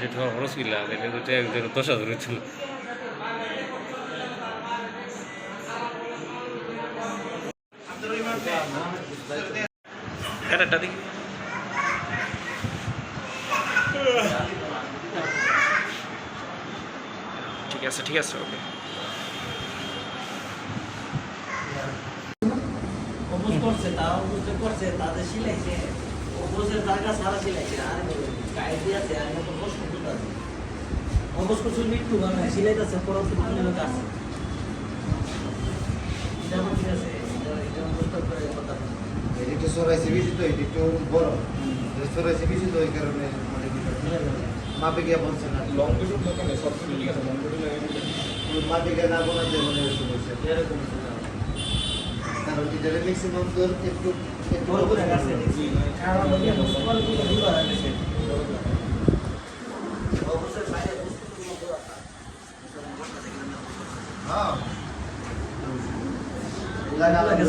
যে তোমার খরচ কিলা তাহলে তো একজন 10,000 হচ্ছিল একটা দেখি ঠিক আছে ওকে অবশ্য করছে তাও বুঝতে করছে তাদের সিলাইছে অবশ্যই জায়গা সারা সিলাইছে আর গাইড দিয়ে আছে আর তো কষ্ট করতে আছে অবশ্য করছে মৃত্যু বানায় সিলাইতেছে পরবর্তী লোক আছে এটা ঠিক আছে এটা বুঝতে করে কথা একটু সরাইছে বেশি তো একটু বড় সরাইছে বেশি তো এই কারণে মানে মাপে গিয়ে বলছে না লং ভিডিও দোকানে সব কিছু ঠিক আছে লং ভিডিও মাপে গিয়ে না বোনাতে মানে বলছে এরকম কারণ এটা ম্যাক্সিমাম তোর একটু বড় করে কাছে খাওয়া বলি মুসলমান কি দিবা আছে অবশ্যই বাইরে বস্তু মতো রাখা হ্যাঁ লাগা লাগে